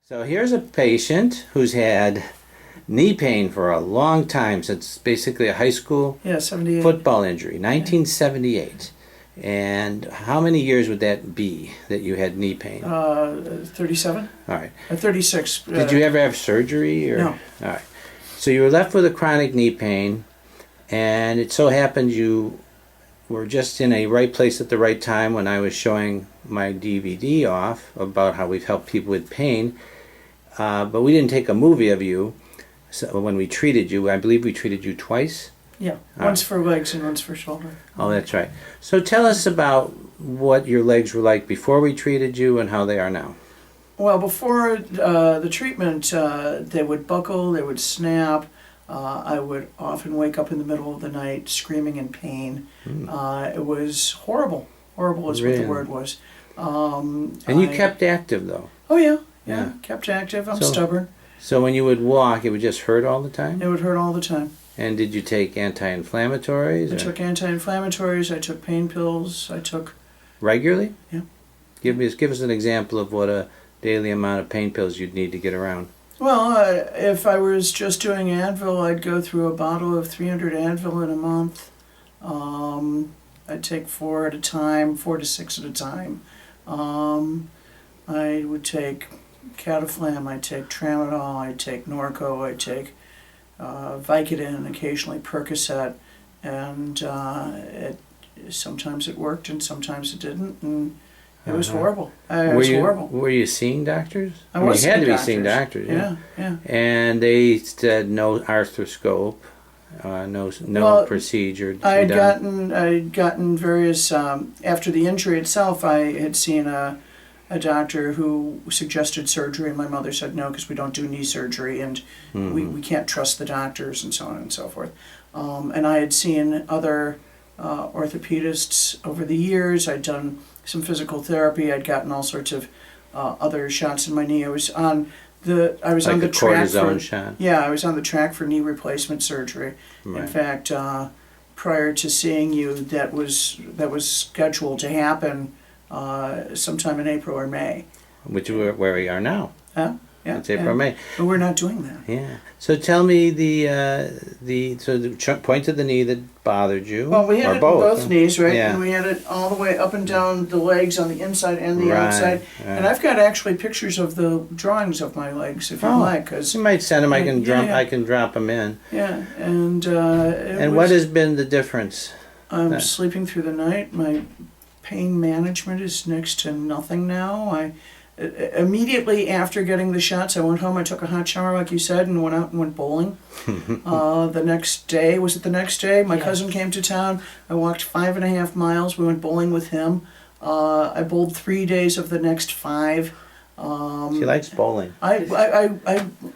So here's a patient who's had knee pain for a long time, since basically a high school 78. football injury, 1978. And how many years would that be that you had knee pain? 37? All right. 36. Did you ever have surgery? Or? No. All right. So you were left with a chronic knee pain, and it so happened you were just in a right place at the right time when I was showing my DVD off about how we've helped people with pain. But we didn't take a movie of you. So when we treated you, I believe we treated you twice. Yeah, once for legs and once for shoulder. Oh, that's right. So tell us about what your legs were like before we treated you and how they are now. Well, before the treatment, they would buckle, they would snap. I would often wake up in the middle of the night screaming in pain. It was horrible. Horrible is what the word was. And you kept active, though. Oh, yeah. Kept active. I'm stubborn. So when you would walk, it would just hurt all the time? It would hurt all the time. And did you take anti-inflammatories? I took anti-inflammatories. I took pain pills. I took... Regularly? Yeah. Give us an example of what a daily amount of pain pills you'd need to get around. Well, if I was just doing Advil, I'd go through a bottle of 300 Advil in a month. I'd take 4 at a time, 4 to 6 at a time. I would take Cataflam, I'd take Tramadol, I'd take Norco, I'd take Vicodin, occasionally Percocet, and sometimes it worked and sometimes it didn't, and it was horrible. It was horrible. Were you seeing doctors? I was. You had to be seeing doctors. Yeah. And they said no arthroscope, no procedure. I'd gotten various after the injury itself. I had seen a doctor who suggested surgery, and my mother said no because we don't do knee surgery, and we can't trust the doctors, and so on and so forth. And I had seen other orthopedists over the years. I'd done some physical therapy. I'd gotten all sorts of other shots in my knee. I was on the track for shot. Yeah, I was on the track for knee replacement surgery. Right. In fact, prior to seeing you, that was scheduled to happen sometime in April or May. Which is where we are now. Yeah. It's April or May. But we're not doing that. Yeah. So tell me the point of the knee that bothered you. Well, we had it both knees, right? Yeah. And we had it all the way up and down the legs on the inside and the outside. Right. And I've got actually pictures of the drawings of my legs, if you like. Cause you might send them. I can drop them in. Yeah. And what has been the difference? I'm sleeping through the night. My pain management is next to nothing now. Immediately after getting the shots, I went home, I took a hot shower, like you said, and went out and went bowling. The next day, my cousin came to town. I walked 5.5 miles. We went bowling with him. I bowled 3 days of the next 5. She likes bowling. I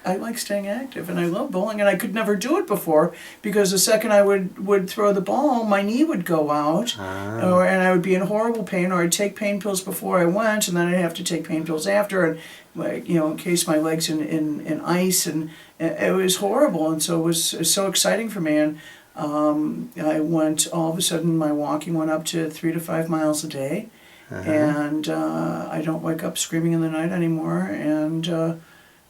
like staying active, and I love bowling, and I could never do it before because the second I would throw the ball, my knee would go out, and I would be in horrible pain, or I'd take pain pills before I went, and then I'd have to take pain pills after, and encase my legs in ice, and it was horrible, and so it was so exciting for me, and I went, all of a sudden my walking went up to 3 to 5 miles a day. And I don't wake up screaming in the night anymore, and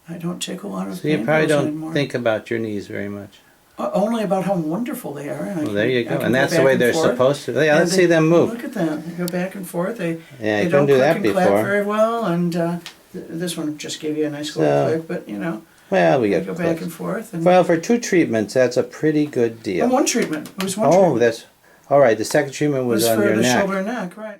I don't take a lot of So you probably don't think about your knees very much. Only about how wonderful they are. Well, there you go. And that's the way they're supposed to. Yeah, let's see them move. Look at them. They go back and forth. They don't do that before. Clap very well, and this one just gave you a nice little click, but Well, we go back and forth. And well, for 2 treatments, that's a pretty good deal. And 1 treatment. It was 1 treatment. That's all right. The second treatment was on your neck. For the shoulder and neck, right.